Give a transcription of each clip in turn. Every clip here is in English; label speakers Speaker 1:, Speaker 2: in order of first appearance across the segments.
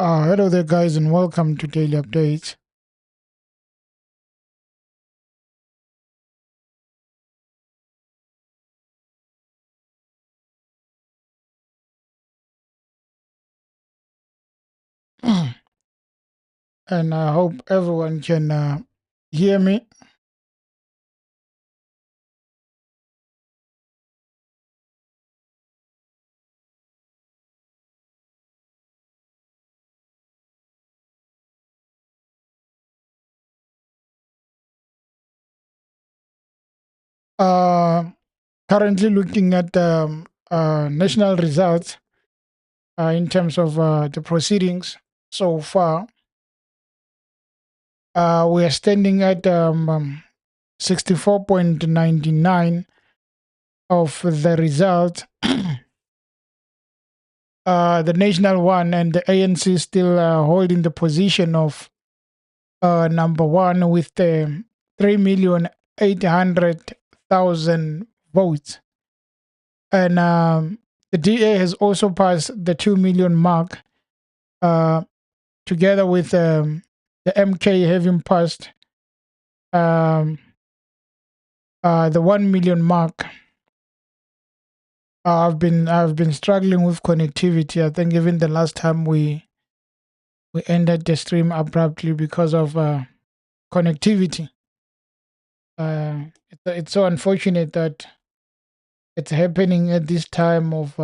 Speaker 1: Hello there, guys, and welcome to Daily Updates. And I hope everyone can hear me. Uh, Currently looking at national results in terms of the proceedings so far. We are standing at 64.99 of the result. The national one and the ANC still holding the position of number one with 3,800,000 votes. And the DA has also passed the 2 million mark, uh, together with the MK having passed um, the 1 million mark. I've been struggling with connectivity. I think even the last time we ended the stream abruptly because of connectivity. It's so unfortunate that it's happening at this time of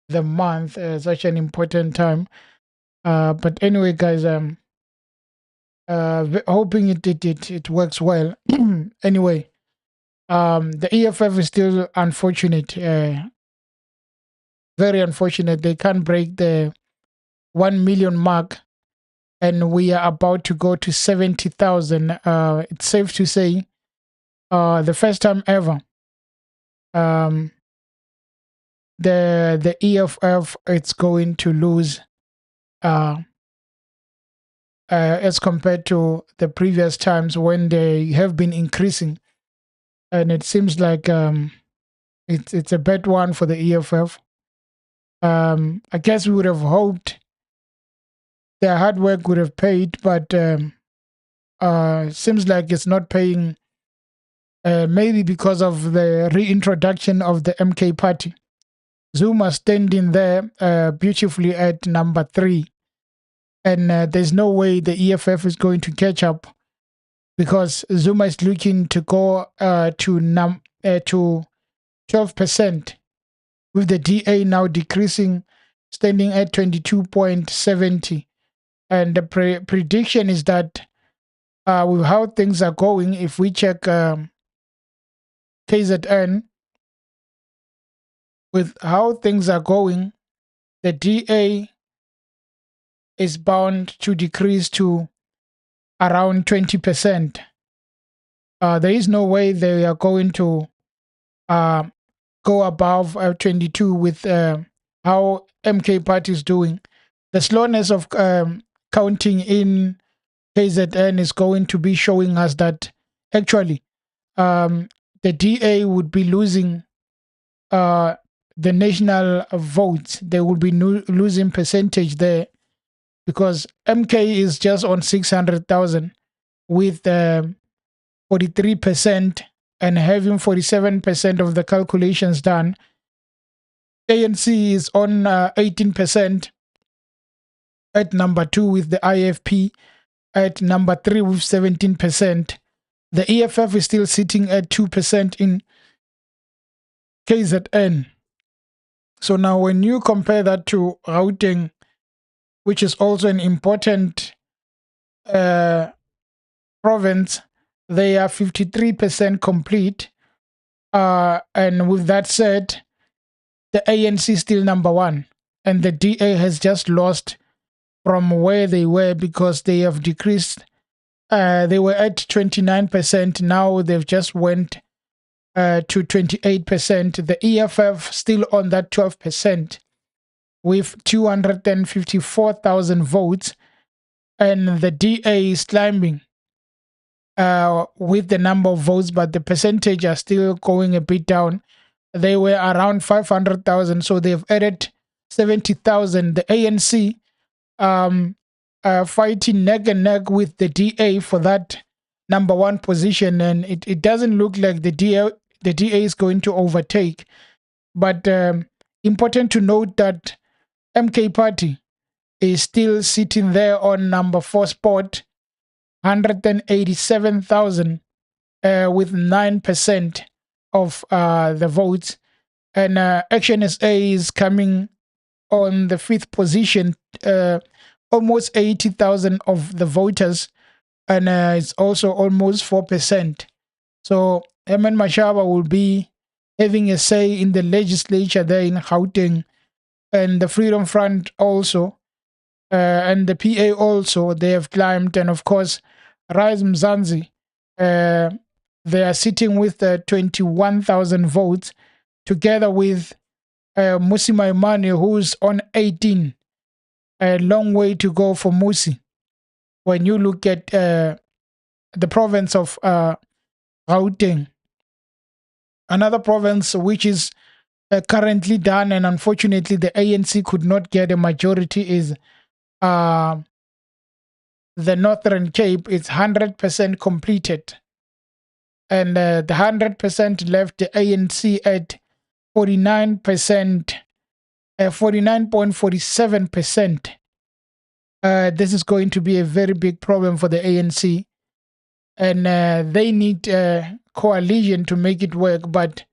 Speaker 1: the month, such an important time. But anyway, guys, hoping it works well. Anyway, the EFF is still unfortunate, very unfortunate. They can't break the 1 million mark, and we are about to go to 70,000. It's safe to say, the first time ever. Um, the EFF it's going to lose uh, as compared to the previous times when they have been increasing, and it seems like it's a bad one for the EFF. I guess we would have hoped their hard work would have paid, but seems like it's not paying. Maybe because of the reintroduction of the MK party. Zuma standing there beautifully at number 3. And there's no way the EFF is going to catch up because Zuma is looking to go to 12%, with the DA now decreasing, standing at 22.70. And the prediction is that with how things are going, if we check KZN, with how things are going, the DA is bound to decrease to around 20%. There is no way they are going to uh, go above 22 with how MK party is doing. The slowness of counting in KZN is going to be showing us that actually the DA would be losing the national votes. They will be losing percentage there because MK is just on 600,000 with 43% and having 47% of the calculations done. ANC is on 18% at number 2 with the IFP at number 3 with 17%. The EFF is still sitting at 2% in KZN. So now when you compare that to Gauteng, which is also an important province, they are 53% complete. And with that said, the ANC is still number 1. And the DA has just lost from where they were because they have decreased. They were at 29%. Now they've just went to 28%. The EFF still on that 12% with 254,000 votes. And the DA is climbing with the number of votes, but the percentage are still going a bit down. They were around 500,000, so they've added 70,000. The ANC fighting neck and neck with the DA for that number one position, and it doesn't look like the DA is going to overtake. But important to note that MK Party is still sitting there on number 4 spot, 187,000 with 9% of the votes. And Action SA is coming on the 5th position, almost 80,000 of the voters, and it's also almost 4%. So Herman Mashaba will be having a say in the legislature there in Gauteng, and the Freedom Front also, and the PA also, they have climbed. And of course, Rise Mzansi, they are sitting with 21,000 votes, together with Musi Maimane, who's on 18. A long way to go for Musi. When you look at the province of Gauteng, another province which is currently done, and unfortunately the ANC could not get a majority, is the Northern Cape. It's 100% completed, and the 100% left the ANC at 49%, 49.47%. This is going to be a very big problem for the ANC, and they need coalition to make it work. But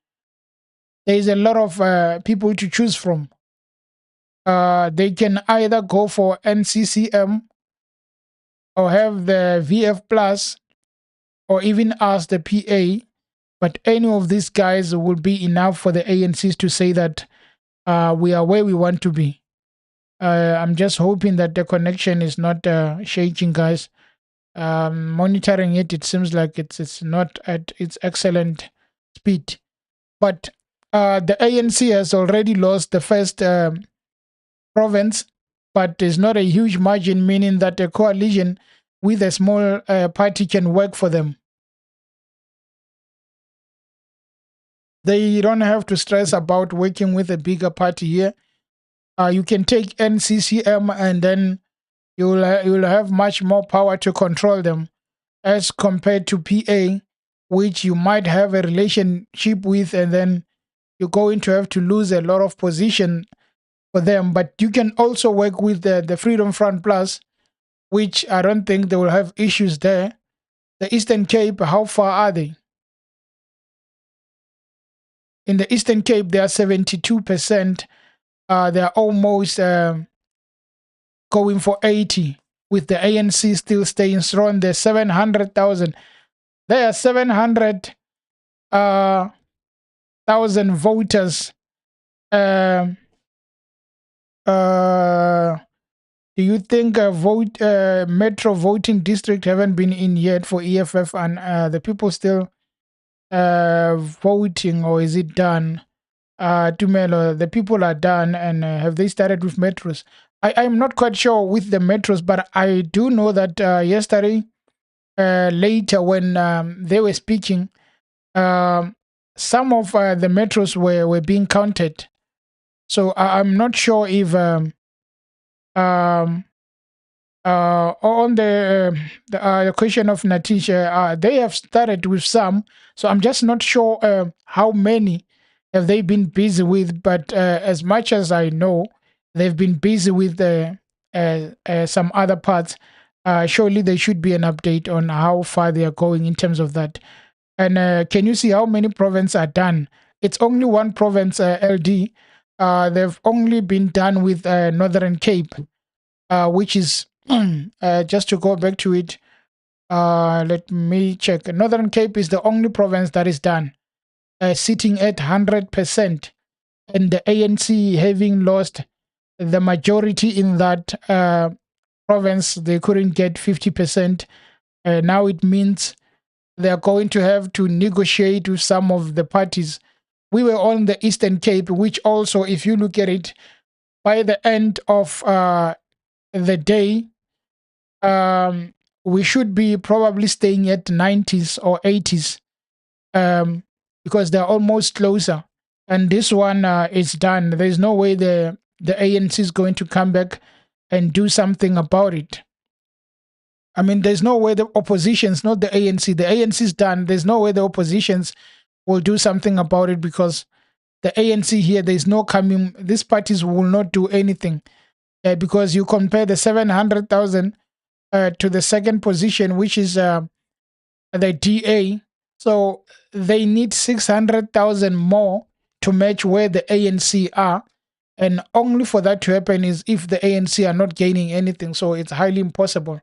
Speaker 1: there is a lot of people to choose from. They can either go for NCCM or have the VF Plus, or even ask the PA. But any of these guys will be enough for the ANCs to say that we are where we want to be. I'm just hoping that the connection is not shaking, guys. Monitoring it, it seems like it's not at its excellent speed. But the ANC has already lost the first province, but there's not a huge margin, meaning that a coalition with a small party can work for them. They don't have to stress about working with a bigger party here. You can take NCCM, and then you'll have much more power to control them, as compared to PA, which you might have a relationship with, and then you're going to have to lose a lot of position for them. But you can also work with the Freedom Front Plus, which I don't think they will have issues there. The Eastern Cape, how far are they? In the Eastern Cape, they are 72%. They are almost going for 80, with the ANC still staying strong. They're 700,000. There are 700,000 voters. Do you think metro voting district haven't been in yet for EFF, and the people still voting, or is it done? Tumelo, the people are done, and have they started with metros? I'm not quite sure with the metros, but I do know that yesterday, later when they were speaking, some of the metros were being counted. So I'm not sure if on the question of Natisha, they have started with some. So I'm just not sure how many have they been busy with. But as much as I know, they've been busy with some other parts. Surely there should be an update on how far they are going in terms of that. And can you see how many provinces are done? It's only one province, LD. They've only been done with Northern Cape, which is, just to go back to it, let me check. Northern Cape is the only province that is done, sitting at 100%. And the ANC having lost the majority in that province, they couldn't get 50%. Now it means they're going to have to negotiate with some of the parties. We were on the Eastern Cape, which also, if you look at it, by the end of the day, we should be probably staying at 90s or 80s, because they're almost closer. And this one is done. There's no way the ANC is going to come back and do something about it. I mean, there's no way the oppositions, not the ANC, the ANC's done. There's no way the oppositions will do something about it, because the ANC here, there's no coming, these parties will not do anything. Because you compare the 700,000 to the second position, which is the DA. So they need 600,000 more to match where the ANC are. And only for that to happen is if the ANC are not gaining anything. So it's highly impossible.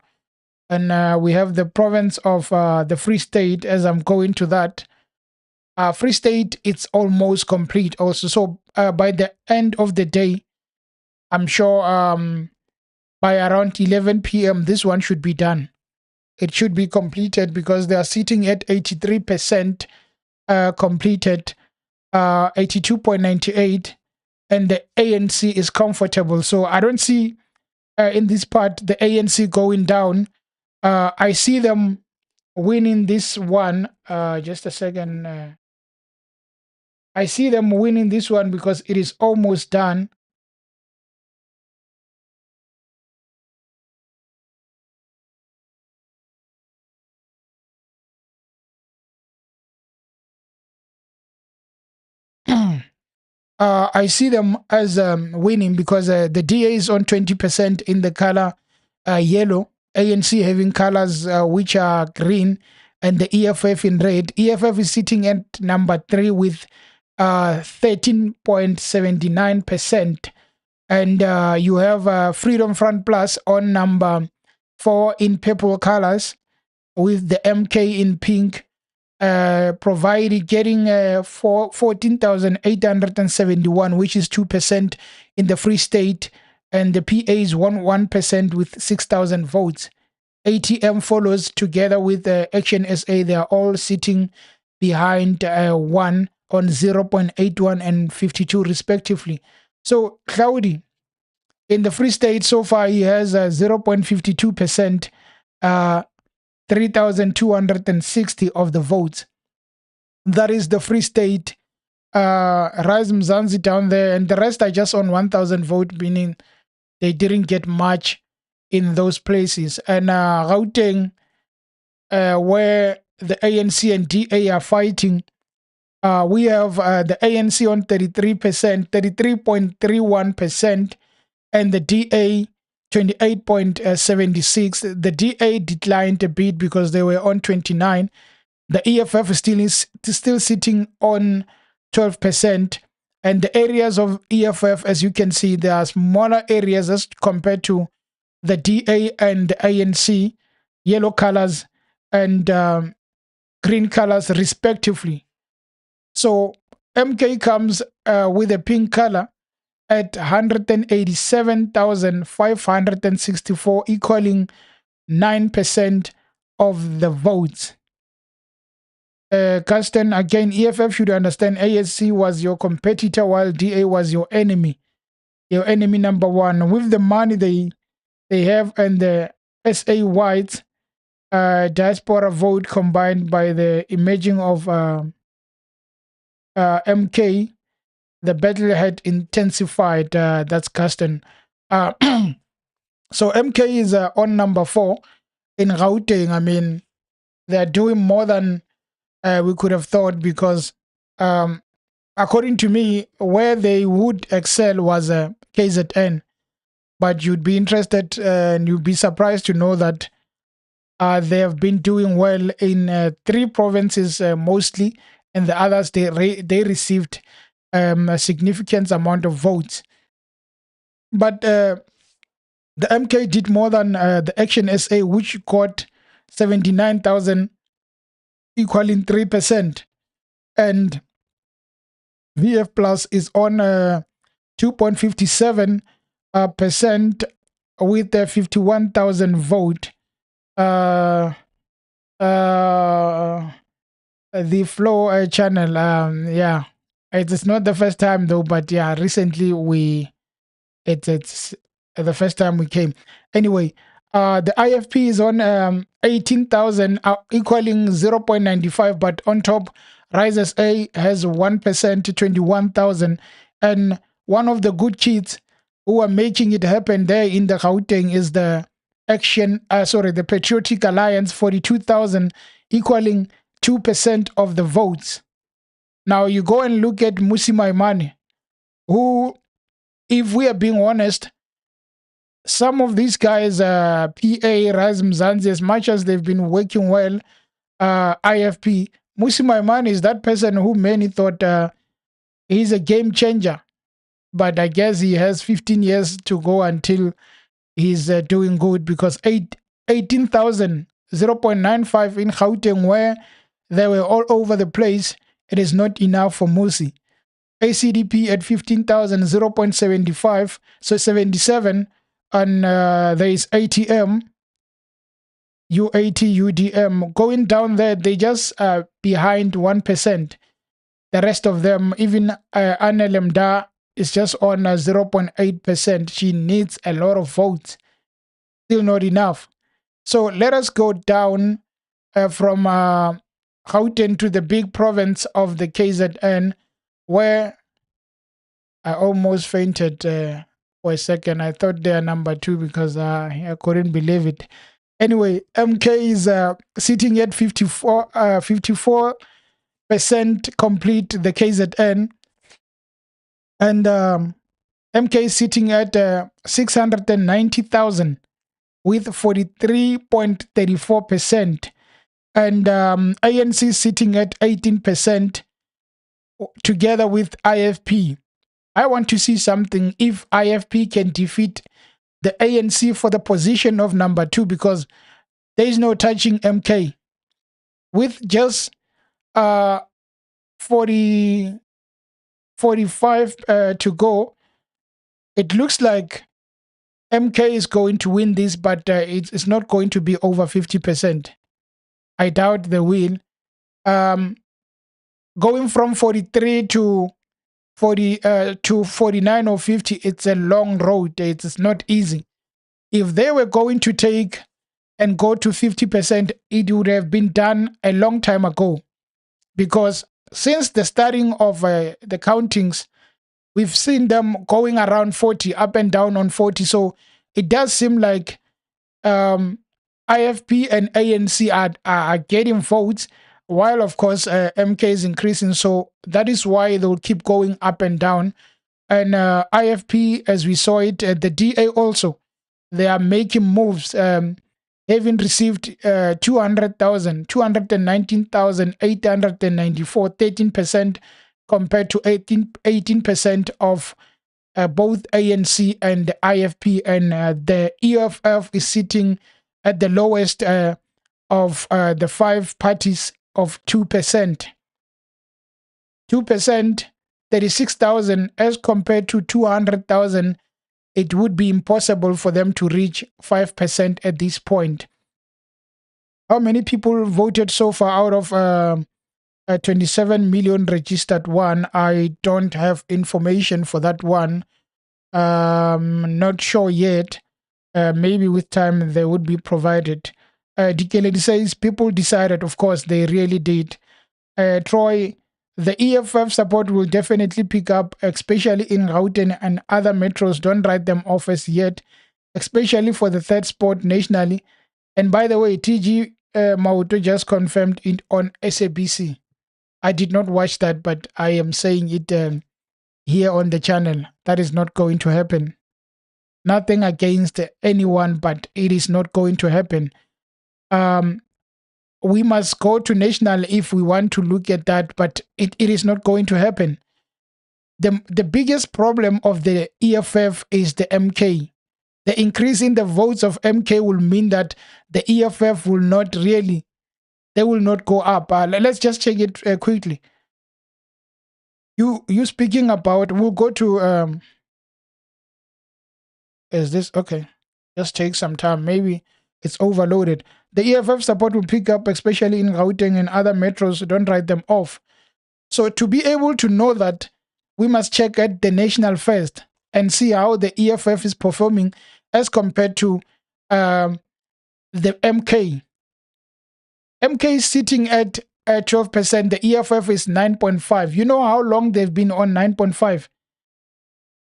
Speaker 1: And we have the province of the Free State, as I'm going to that. Free State, it's almost complete also. So by the end of the day, I'm sure by around 11 p.m., this one should be done. It should be completed because they are sitting at 83% completed, 82.98, and the ANC is comfortable. So I don't see in this part the ANC going down. I see them winning this one. Just a second. I see them winning this one because it is almost done. I see them as winning because the DA is on 20% in the color yellow, ANC having colors which are green, and the EFF in red. EFF is sitting at number 3 with 13.79%. And you have Freedom Front Plus on number 4 in purple colors, with the MK in pink, provided getting 14,871, which is 2% in the Free State, and the PA is 1% with 6,000 votes. ATM follows together with Action SA. They are all sitting behind 1 on 0.81 and 52 respectively. So Cloudy, in the Free State so far, he has 0.52%, 3,260 of the votes. That is the Free State. Rise Mzansi down there, and the rest are just on 1,000 vote, meaning they didn't get much in those places. And Gauteng, where the ANC and DA are fighting, we have the ANC on 33%, 33.31%, and the DA 28.76. The DA declined a bit because they were on 29. The EFF is still sitting on 12%. And the areas of EFF, as you can see, there are smaller areas as compared to the DA and the ANC, yellow colors and green colors respectively. So MK comes with a pink color at 187,564, equaling 9% of the votes. Gaston, again, EFF should understand ASC was your competitor while DA was your enemy number one. With the money they have and the SA whites diaspora vote combined by the emerging of MK, the battle had intensified. That's Gaston. So MK is on number 4 in Gauteng. I mean, they're doing more than we could have thought, because according to me, where they would excel was KZN. But you'd be interested and you'd be surprised to know that they have been doing well in 3 provinces mostly, and the others, they received a significant amount of votes. But the MK did more than the Action SA, which got 79,000, equaling 3%. And VF Plus is on 2.57% with the 51,000 vote. The Flow channel, yeah, it's not the first time though, but yeah, recently it's the first time we came. Anyway, the IFP is on 18,000, equaling 0.95, but on top, Rise A has 1% to 21,000. And one of the good kids, who are making it happen there in the Gauteng is the the Patriotic Alliance, 42,000, equaling 2% of the votes. Now you go and look at Musi Maimane, who, if we are being honest, some of these guys, PA, Rise Mzansi, as much as they've been working well, IFP, Musi Maimane is that person who many thought he's a game changer. But I guess he has 15 years to go until he's doing good, because 18,000, 0.95 in Gauteng, where they were all over the place, it is not enough for Musi. ACDP at 15,000, 0.75, so 77. And there is ATM, UAT, UDM. Going down there, they just behind 1%. The rest of them, even Annelemda, is just on 0.8%. She needs a lot of votes. Still not enough. So let us go down from Gauteng to the big province of the KZN, where I almost fainted for a second. I thought they are number 2 because I couldn't believe it. Anyway, MK is sitting at 54% complete the KZN. And MK is sitting at 690,000 with 43.34%. And ANC is sitting at 18% together with IFP. I want to see something if IFP can defeat the ANC for the position of number 2, because there is no touching MK. With just 45 to go, it looks like MK is going to win this, but it's not going to be over 50%. I doubt they will. Going from 43 to 49 or 50, it's a long road. It's not easy. If they were going to take and go to 50%, it would have been done a long time ago. Because since the starting of the countings, we've seen them going around 40, up and down on 40. So it does seem like IFP and ANC are getting votes, while, of course, MK is increasing. So that is why they'll keep going up and down. And IFP, as we saw it, the DA also, they are making moves, having received 200,000, 219,894, 13% compared to 18% of both ANC and the IFP. And the EFF is sitting at the lowest of the 5 parties of 2%. 2%, 36,000, as compared to 200,000. It would be impossible for them to reach 5% at this point. How many people voted so far out of 27 million registered one? I don't have information for that one. Not sure yet. Maybe with time they would be provided. Dikeledi says people decided. Of course, they really did. Troy, the EFF support will definitely pick up, especially in Gauteng and other metros. Don't write them off as yet, especially for the 3rd spot nationally. And by the way, TG Mauto just confirmed it on SABC. I did not watch that, but I am saying it here on the channel. That is not going to happen. Nothing against anyone, but it is not going to happen. We must go to national if we want to look at that, but it is not going to happen. The biggest problem of the EFF is the MK. The increase in the votes of MK will mean that the EFF will not really, they will not go up. Let's just check it quickly. You speaking about, we'll go to, is this, okay. Just take some time. Maybe it's overloaded. The EFF support will pick up, especially in Gauteng and other metros. Don't write them off. So to be able to know that, we must check at the national first and see how the EFF is performing as compared to the MK. MK is sitting at 12%. The EFF is 9.5. You know how long they've been on 9.5?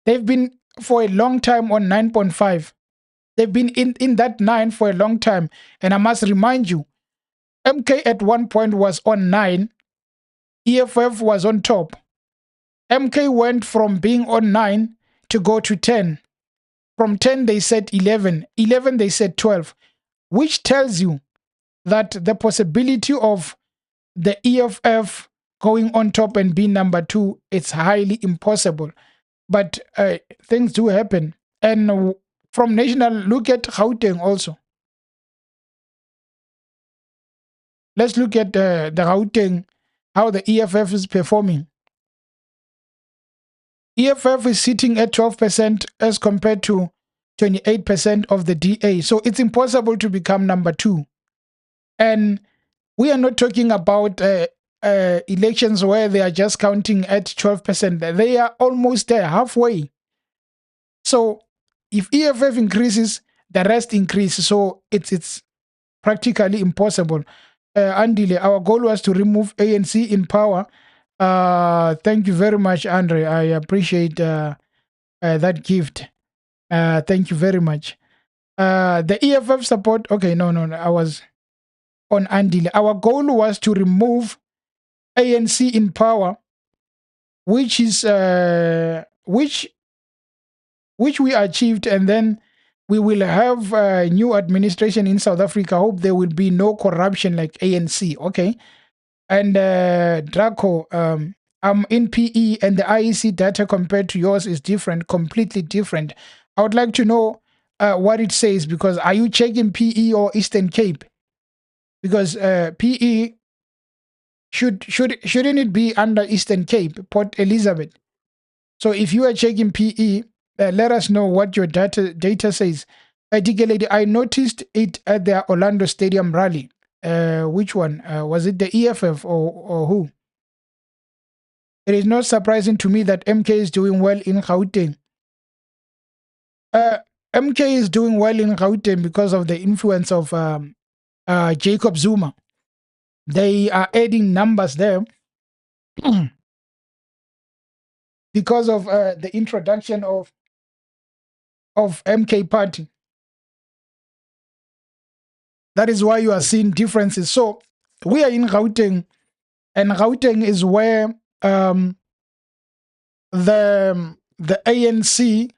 Speaker 1: They've been for a long time on 9.5. They've been in that 9 for a long time. And I must remind you, MK at one point was on 9, EFF was on top. MK went from being on 9 to go to 10. From 10, they said 11. 11, they said 12, which tells you that the possibility of the EFF going on top and being number 2, it's highly impossible. But things do happen. And from national, look at Gauteng also. Let's look at the Gauteng, how the EFF is performing. EFF is sitting at 12% as compared to 28% of the DA. So it's impossible to become number 2. And we are not talking about elections where they are just counting at 12%. They are almost there, halfway. So if EFF increases, the rest increases. So it's practically impossible. Andile, our goal was to remove ANC in power. Thank you very much, Andre. I appreciate that gift. Thank you very much. The EFF support. Okay, no. I was on Andile. Our goal was to remove ANC in power, which is which we achieved, and then we will have a new administration in South Africa. I hope there will be no corruption like ANC. Okay. And Draco, I'm in PE and the IEC data compared to yours is different, completely different. I would like to know what it says, because are you checking PE or Eastern Cape? Because PE shouldn't it be under Eastern Cape, Port Elizabeth? So if you are checking PE, let us know what your data says. Particularly, I noticed it at the Orlando Stadium rally. Which one? Was it the EFF or who? It is not surprising to me that MK is doing well in Gauteng. MK is doing well in Gauteng because of the influence of Jacob Zuma. They are adding numbers there because of the introduction of MK Party. That is why you are seeing differences. So we are in Gauteng, and Gauteng is where the ANC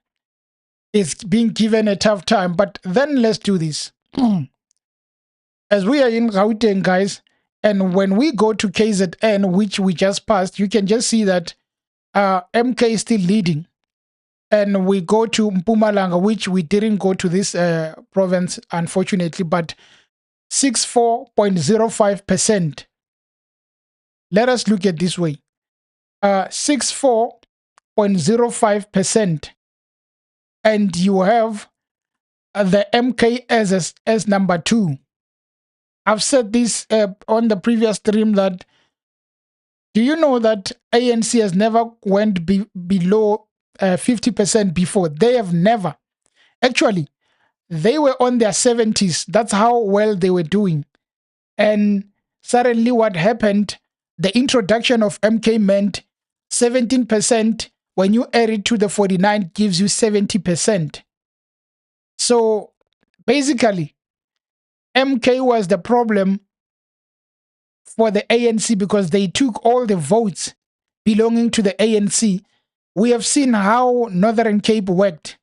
Speaker 1: is being given a tough time. But then let's do this. As we are in Gauteng, guys, and when we go to KZN, which we just passed, you can just see that MK is still leading. And we go to Mpumalanga, which we didn't go to this province, unfortunately, but 64.05%. Let us look at this way. 64.05%. And you have the MK as number 2. I've said this on the previous stream that, do you know that ANC has never went below 50% before? They have never. Actually, they were on their 70s. That's how well they were doing. And suddenly what happened, the introduction of MK meant 17%. When you add it to the 49, gives you 70%. So basically, MK was the problem for the ANC because they took all the votes belonging to the ANC. We have seen how Northern Cape worked.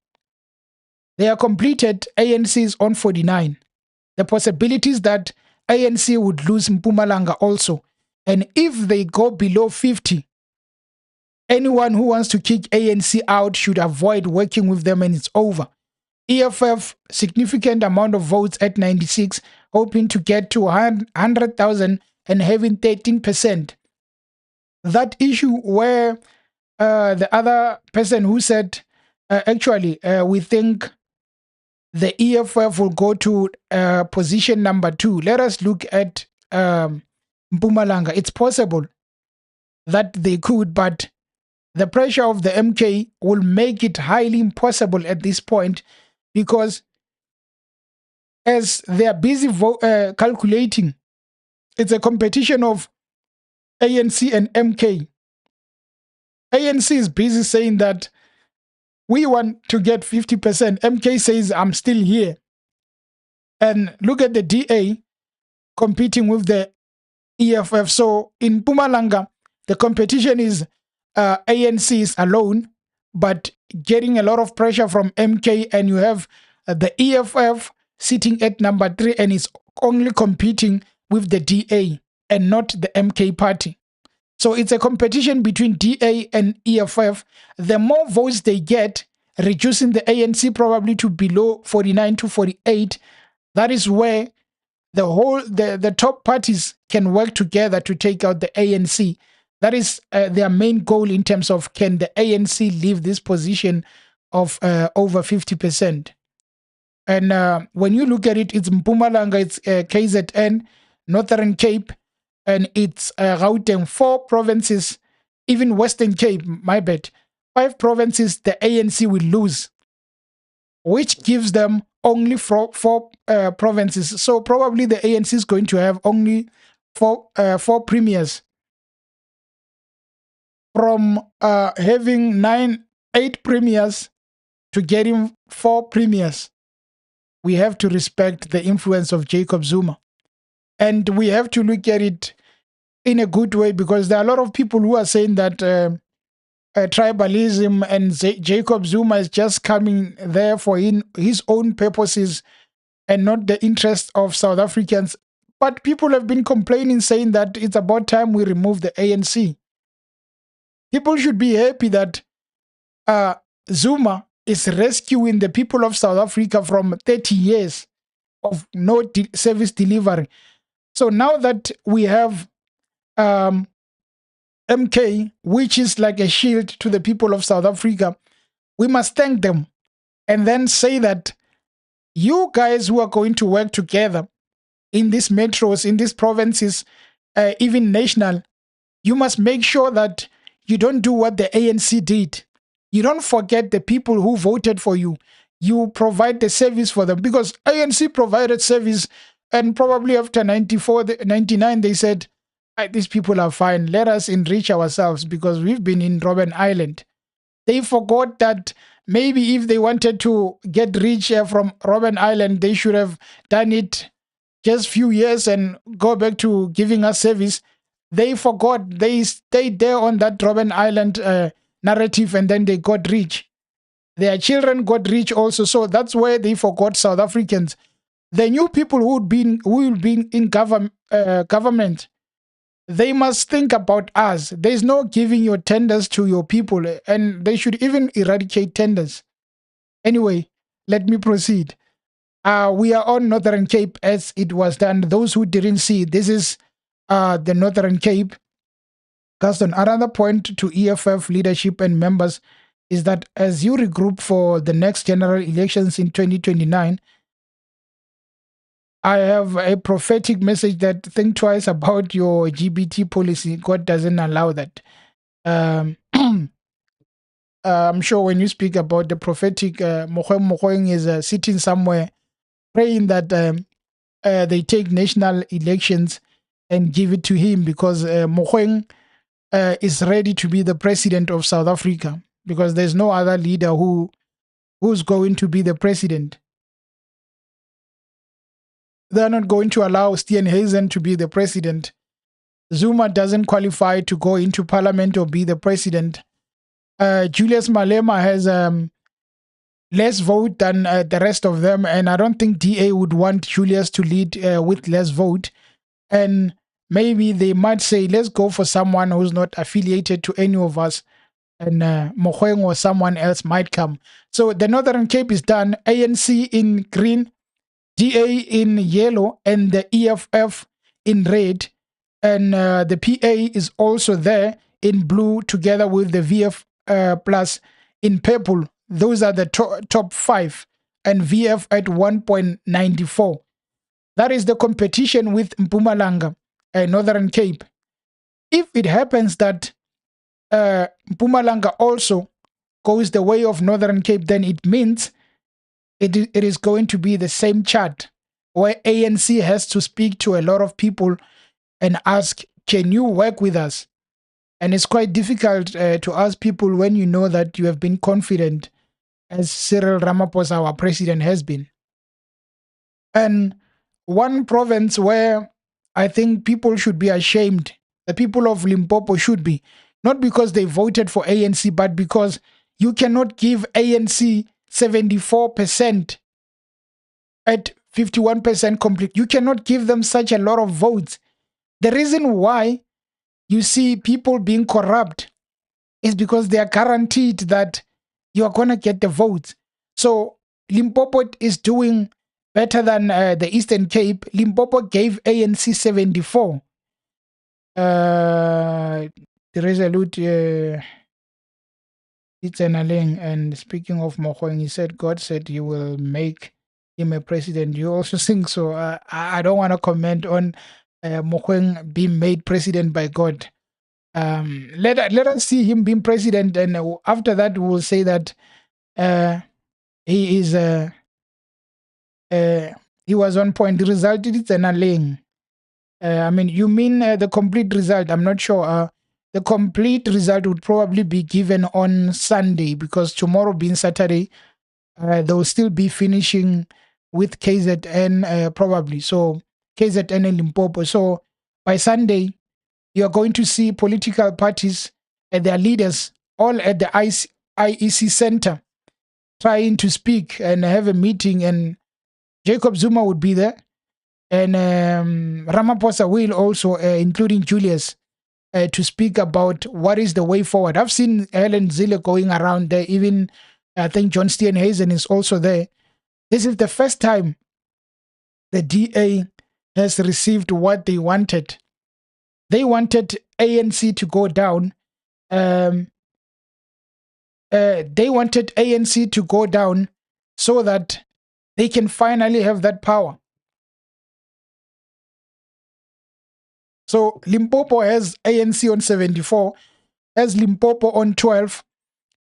Speaker 1: They are completed, ANC is on 49. The possibilities that ANC would lose Mpumalanga also. And if they go below 50, anyone who wants to kick ANC out should avoid working with them, and it's over. EFF, significant amount of votes at 96, hoping to get to 100,000 and having 13%. That issue where the other person who said, actually, we think the EFF will go to position number 2. Let us look at Mpumalanga. It's possible that they could, but the pressure of the MK will make it highly impossible at this point, because as they are busy calculating, it's a competition of ANC and MK. ANC is busy saying that We want to get 50%. MK says, I'm still here. And look at the DA competing with the EFF. So in Mpumalanga, the competition is ANCs alone, but getting a lot of pressure from MK, and you have the EFF sitting at number 3 and is only competing with the DA and not the MK party. So it's a competition between DA and EFF. The more votes they get, reducing the ANC probably to below 49 to 48, that is where the top parties can work together to take out the ANC. That is their main goal in terms of, can the ANC leave this position of over 50%. And when you look at it, it's Mpumalanga, it's KZN, Northern Cape, and it's Gauteng, 4 provinces, even Western Cape, my bad. 5 provinces the ANC will lose, which gives them only four provinces. So probably the ANC is going to have only four premiers. From having 8 premiers to getting 4 premiers, we have to respect the influence of Jacob Zuma. And we have to look at it in a good way, because there are a lot of people who are saying that tribalism and Jacob Zuma is just coming there for his own purposes and not the interest of South Africans. But people have been complaining, saying that it's about time we remove the ANC. People should be happy that Zuma is rescuing the people of South Africa from 30 years of no service delivery. So now that we have MK, which is like a shield to the people of South Africa, we must thank them and then say that you guys who are going to work together in these metros, in these provinces, even national, you must make sure that you don't do what the ANC did. You don't forget the people who voted for you. You provide the service for them, because ANC provided service, and probably after 94, 99, they said, these people are fine. Let us enrich ourselves because we've been in Robben Island. They forgot that maybe if they wanted to get rich from Robben Island, they should have done it just few years and go back to giving us service. They forgot. They stayed there on that Robben Island narrative, and then they got rich. Their children got rich also. So that's where they forgot South Africans. The new people who will be in government, they must think about us. There's no giving your tenders to your people, and they should even eradicate tenders. Anyway, let me proceed. We are on Northern Cape as it was done. Those who didn't see, this is the Northern Cape. Gaston, another point to EFF leadership and members is that as you regroup for the next general elections in 2029, I have a prophetic message that think twice about your GBT policy. God doesn't allow that. I'm sure when you speak about the prophetic, Mogoeng is sitting somewhere praying that they take national elections and give it to him, because Mogoeng is ready to be the president of South Africa, because there's no other leader who's going to be the president. They're not going to allow Steenhuisen to be the president. Zuma doesn't qualify to go into parliament or be the president. Julius Malema has less vote than the rest of them, and I don't think DA would want Julius to lead with less vote. And maybe they might say, let's go for someone who's not affiliated to any of us, and Mogoeng or someone else might come. So the Northern Cape is done. ANC in green, DA in yellow, and the EFF in red. And the PA is also there in blue, together with the VF plus in purple. Those are the top 5, and VF at 1.94. That is the competition with Mpumalanga and Northern Cape. If it happens that Mpumalanga also goes the way of Northern Cape, then it means it is going to be the same chart, where ANC has to speak to a lot of people and ask, can you work with us? And it's quite difficult to ask people when you know that you have been confident as Cyril Ramaphosa, our president, has been. And one province where I think people should be ashamed, the people of Limpopo should be, not because they voted for ANC, but because you cannot give ANC 74% at 51% complete. You cannot give them such a lot of votes. The reason why you see people being corrupt is because they are guaranteed that you are going to get the votes. So Limpopo is doing better than the Eastern Cape. Limpopo gave ANC 74. The resolute it's an Aleng. And speaking of Mogoeng, he said God said he will make him a president. You also think so? I don't want to comment on Mogoeng being made president by God. Let us see him being president, and after that we'll say that he is he was on point. The result is an Aleng. I mean, you mean the complete result? I'm not sure. The complete result would probably be given on Sunday, because tomorrow being Saturday, they'll still be finishing with KZN probably. So KZN and Limpopo. So by Sunday, you are going to see political parties and their leaders all at the IEC Center trying to speak and have a meeting. And Jacob Zuma would be there. And Ramaphosa will also, including Julius, to speak about what is the way forward. I've seen Helen Zille going around there. Even I think John Steenhuisen is also there. This is the first time the DA has received what they wanted. They wanted ANC to go down. They wanted ANC to go down so that they can finally have that power. So Limpopo has ANC on 74, has Limpopo on 12.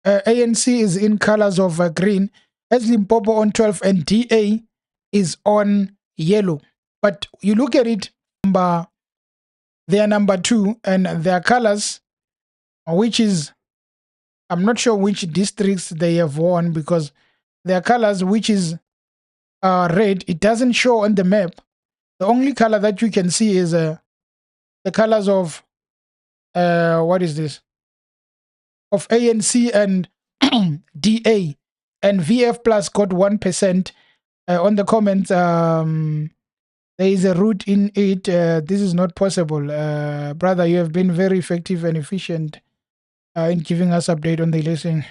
Speaker 1: ANC is in colors of green, has Limpopo on 12, and DA is on yellow. But you look at it, they are number 2, and their colors, which is, I'm not sure which districts they have won, because their colors, which is red, it doesn't show on the map. The only color that you can see is the colors of what is this? Of ANC and DA, and VF Plus got 1%. On the comments, there is a root in it. This is not possible. Brother, you have been very effective and efficient in giving us update on the election.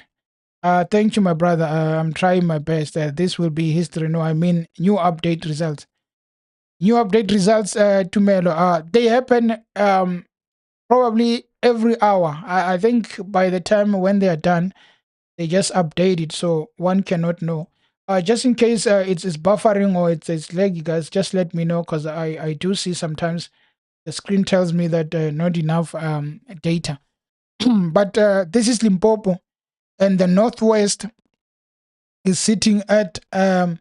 Speaker 1: Thank you, my brother. I'm trying my best. This will be history. No, I mean new update results. New update results to Melo. They happen probably every hour. I think by the time when they are done, they just update it, so one cannot know. Just in case it's buffering or it's laggy, guys, just let me know, because I do see sometimes the screen tells me that not enough data. But this is Limpopo, and the Northwest is sitting at 60%,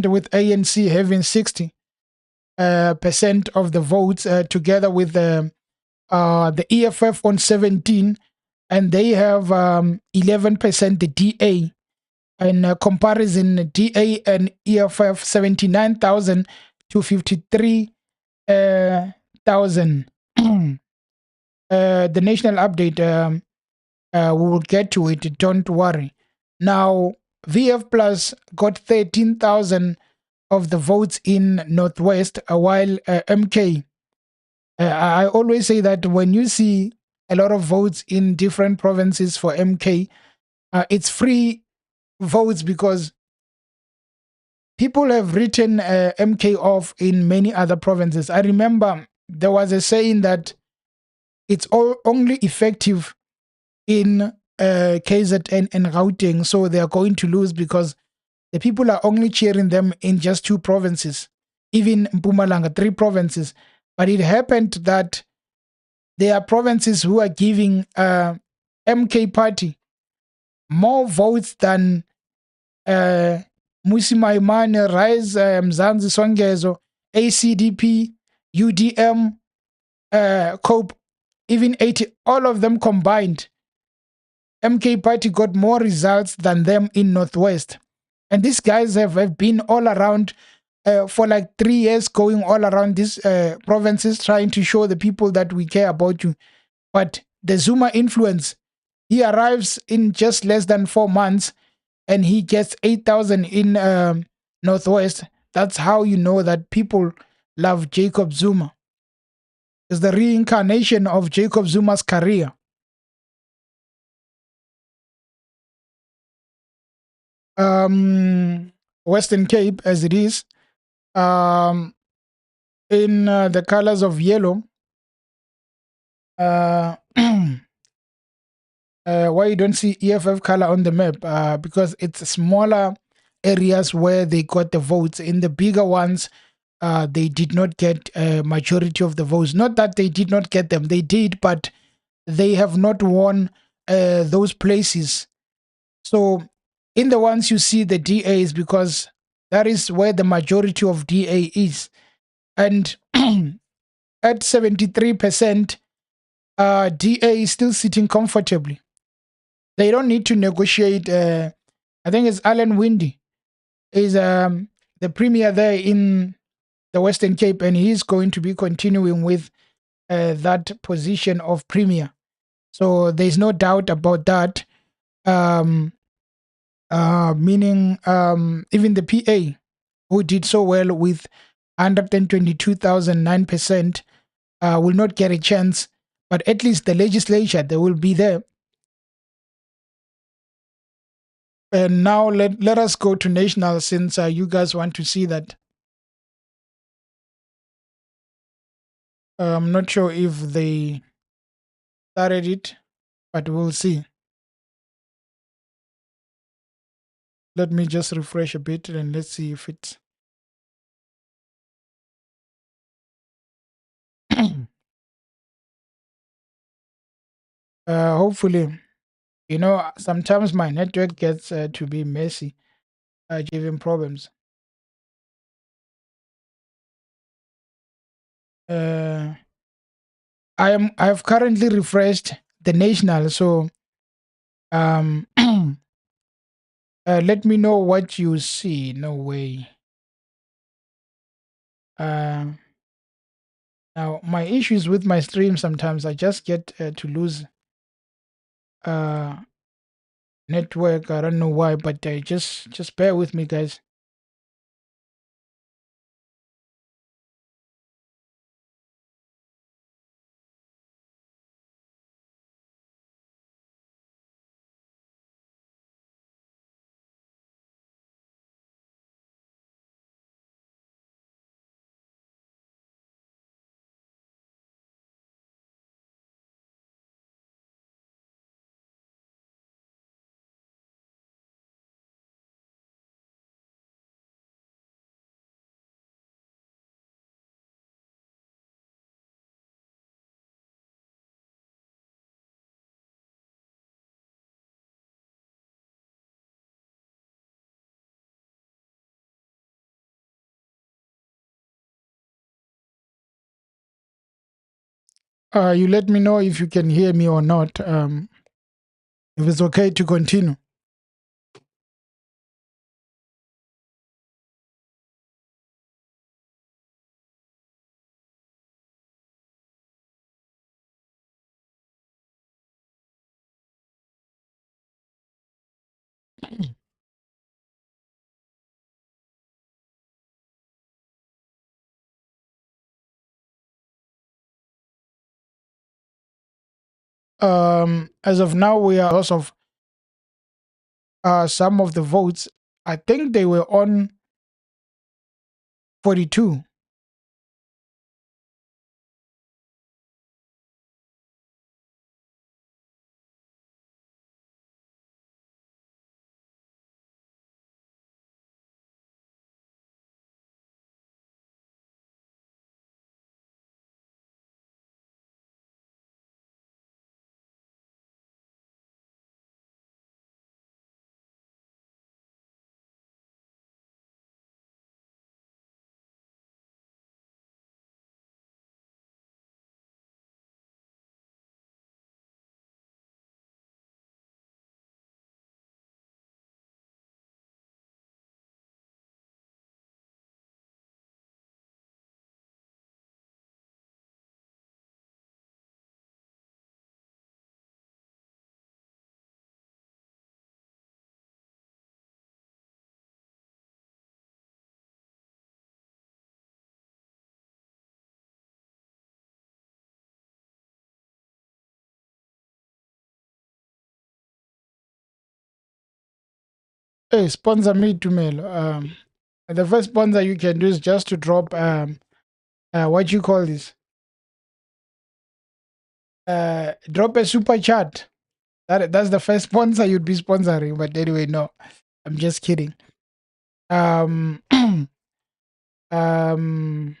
Speaker 1: with ANC having 60% of the votes, together with the EFF on 17, and they have 11%, the DA. In comparison, DA and EFF 79,000 to 53,000. The national update, we will get to it, don't worry. Now, VF Plus got 13,000 of the votes in Northwest, while MK, I always say that when you see a lot of votes in different provinces for MK, it's free votes, because people have written MK off in many other provinces. I remember there was a saying that it's only effective in KZN and Gauteng, so they are going to lose because the people are only cheering them in just 2 provinces, even Mpumalanga, 3 provinces. But it happened that there are provinces who are giving MK party more votes than Musimaimane, Rise, Mzansi Songezo, ACDP, UDM, COPE, even 80, all of them combined. MK Party got more results than them in Northwest. And these guys have been all around for like 3 years, going all around these provinces, trying to show the people that we care about you. But the Zuma influence, he arrives in just less than 4 months and he gets 8,000 in Northwest. That's how you know that people love Jacob Zuma. It's the reincarnation of Jacob Zuma's career. Western Cape, as it is, um, in the colors of yellow. Why you don't see EFF color on the map? Because it's smaller areas where they got the votes. In the bigger ones, they did not get a majority of the votes. Not that they did not get them, they did, but they have not won those places. So in the ones you see the DA is because that is where the majority of DA is. And at 73%, DA is still sitting comfortably. They don't need to negotiate. I think it's Alan Windy is the premier there in the Western Cape, and he's going to be continuing with that position of premier. So there's no doubt about that. Meaning even the PA, who did so well with 122,009%, will not get a chance. But at least the legislature, they will be there. And now let us go to national, since you guys want to see that. I'm not sure if they started it, but we'll see. Let me just refresh a bit and let's see if it's... Hopefully, sometimes my network gets to be messy, giving problems. I've currently refreshed the national, so let me know what you see. No way. Now my issues with my stream, sometimes I just get to lose uh network. I don't know why, but just bear with me, guys. You let me know if you can hear me or not. If it's okay to continue. As of now, we are loss of some of the votes. I think they were on 42. Hey, sponsor me, Tumelo. The first sponsor you can do is just to drop what you call this? Drop a super chat. That's the first sponsor you'd be sponsoring. But anyway, no, I'm just kidding. Um, um,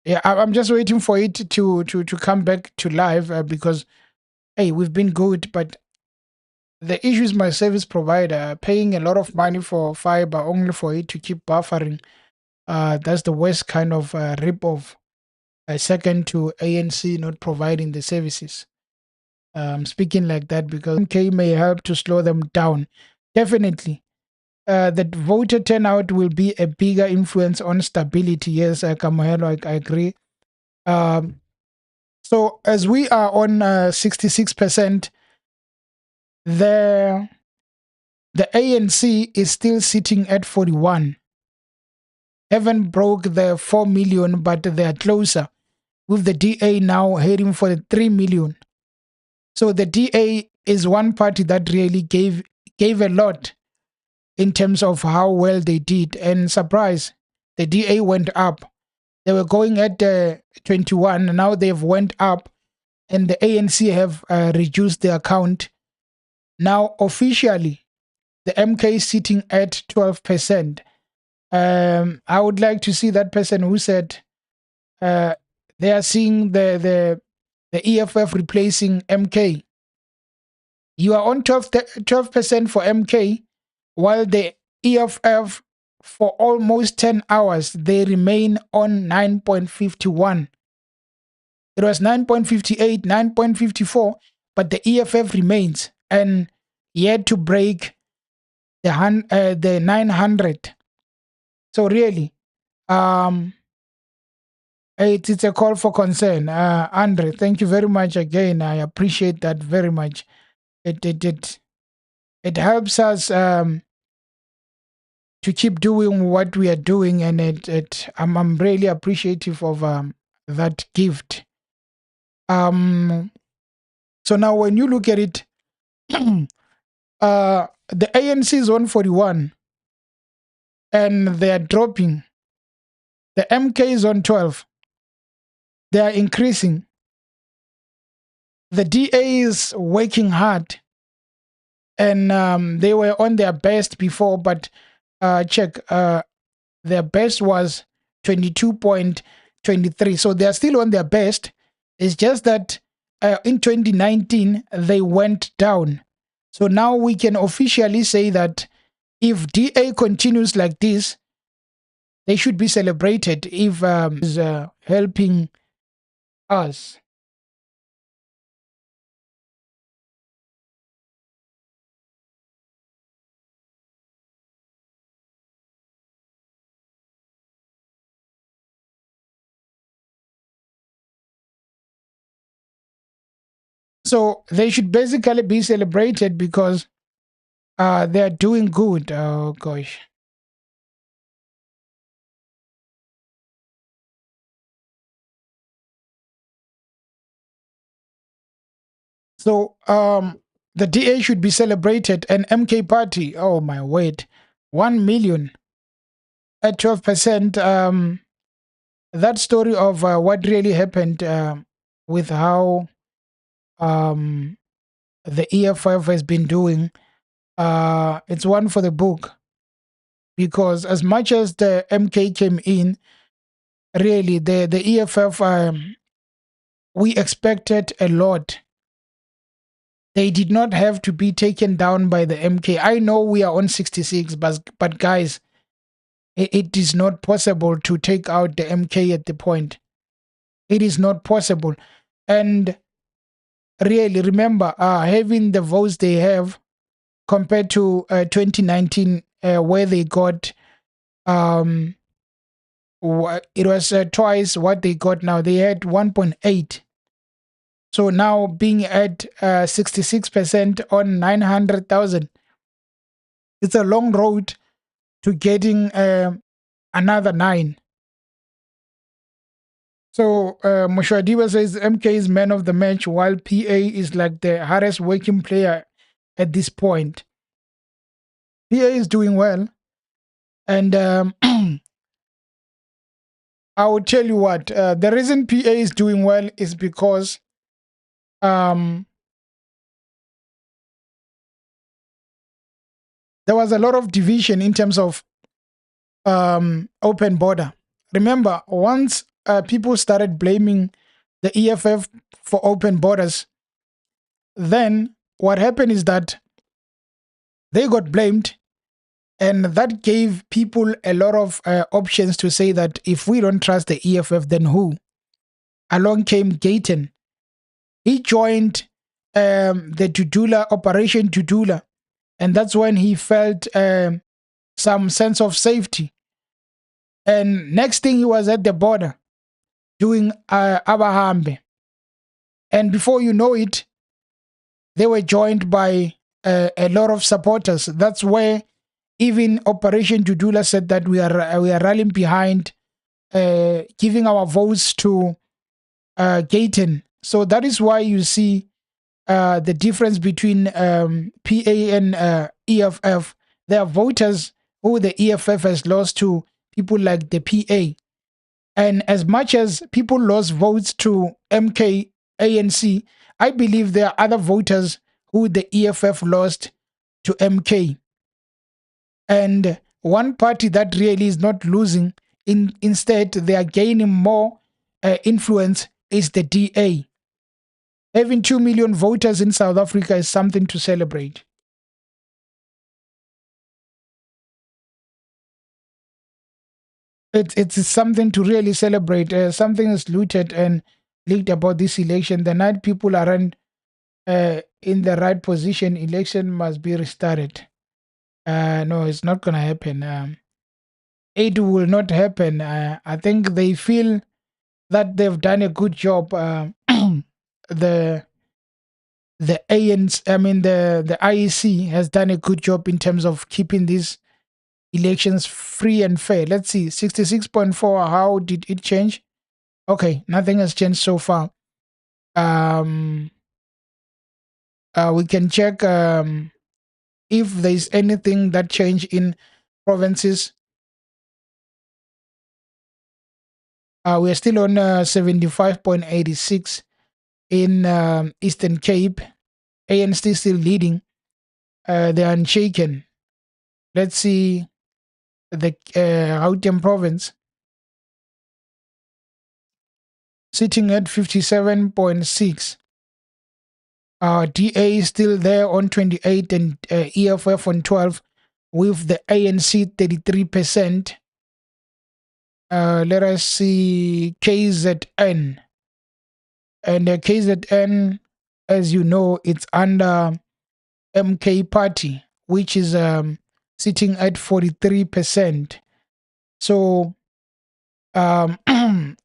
Speaker 1: yeah, I'm just waiting for it to come back to live because hey, we've been good, but the issue is my service provider paying a lot of money for fiber only for it to keep buffering. That's the worst kind of rip off. Second to ANC not providing the services. Speaking like that because MK may help to slow them down. Definitely. The voter turnout will be a bigger influence on stability. Yes, Kamohelo, I agree. Um, so as we are on 66%, the ANC is still sitting at 41. Haven't broke the 4 million, but they are closer. With the DA now heading for the 3 million. So the DA is one party that really gave a lot in terms of how well they did. And surprise, the DA went up. They were going at 21, and now they've went up, and the ANC have reduced their count. Now officially, the MK is sitting at 12%. I would like to see that person who said uh, they are seeing the EFF replacing MK. You are on 12% for MK, while the EFF for almost 10 hours, they remain on 9.51. It was 9.58, 9.54, but the EFF remains and yet to break the 900. So really, um, it's a call for concern. Andre, thank you very much again. I appreciate that very much. It helps us to keep doing what we are doing, and I'm really appreciative of that gift. So now when you look at it, the ANC is 141 and they are dropping. The MK is on 12. They are increasing. The DA is working hard, and they were on their best before, but check, their best was 22.23. So they are still on their best. It's just that in 2019, they went down. So now we can officially say that if DA continues like this, they should be celebrated if is helping us. So they should basically be celebrated because they're doing good. Oh gosh. So the DA should be celebrated, and MK party. Oh my word, 1 million at 12%. That story of what really happened with how um the EFF has been doing. It's one for the book because as much as the MK came in, really the EFF we expected a lot. They did not have to be taken down by the MK. I know we are on 66, but guys, it is not possible to take out the MK at the point. It is not possible. And really, remember, having the votes they have compared to 2019, where they got, um, it was twice what they got now. They had 1.8. So now being at 66% on 900,000, it's a long road to getting another 9. So Mushwadiwa says MK is man of the match, while PA is like the hardest working player at this point. is doing well. And I will tell you what, the reason PA is doing well is because um, there was a lot of division in terms of open border. Remember, once people started blaming the EFF for open borders, then what happened is that they got blamed, and that gave people a lot of options to say that if we don't trust the EFF, then who? Along came Gauteng. He joined the Dudula, Operation Dudula, and that's when he felt some sense of safety. And next thing, he was at the border doing Abahambe. And before you know it, they were joined by a lot of supporters. That's where even Operation Dudula said that we are rallying behind giving our votes to Gauteng. So that is why you see the difference between PA and EFF. There are voters who the EFF has lost to people like the PA. And as much as people lost votes to MK, ANC, I believe there are other voters who the EFF lost to MK. And one party that really is not losing, instead they are gaining more influence, is the DA. Having 2 million voters in South Africa is something to celebrate. It's something to really celebrate. Something is looted and leaked about this election. The night people aren't in the right position, election must be restarted. No, it's not going to happen. It will not happen. I think they feel that they've done a good job. The ANC, I mean the IEC has done a good job in terms of keeping these elections free and fair. Let's see, 66.4. How did it change? Okay, nothing has changed so far. We can check if there's anything that changed in provinces. We're still on 75.86 in Eastern Cape. ANC still leading. They're unshaken. Let's see the Gauteng province, sitting at 57.6. DA is still there on 28 and EFF on 12, with the ANC 33%. Let us see KZN. And KZN, as you know, it's under MK Party, which is sitting at 43%. So I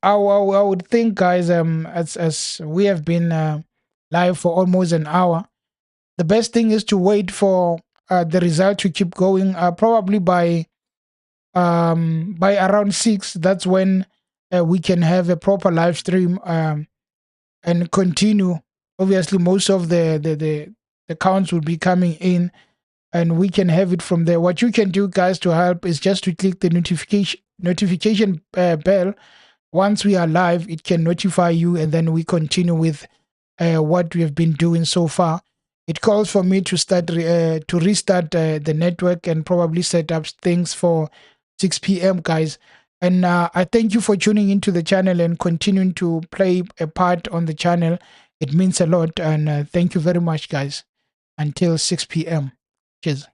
Speaker 1: would think, guys, as we have been live for almost an hour, the best thing is to wait for the result to keep going. Probably by around 6, that's when we can have a proper live stream and continue. Obviously, most of the counts will be coming in, and we can have it from there. What you can do, guys, to help is just to click the notification bell. Once we are live, it can notify you, and then we continue with what we have been doing so far. It calls for me to restart the network and probably set up things for 6 p.m., guys. And I thank you for tuning into the channel and continuing to play a part on the channel. It means a lot. And thank you very much, guys. Until 6 p.m. Cheers.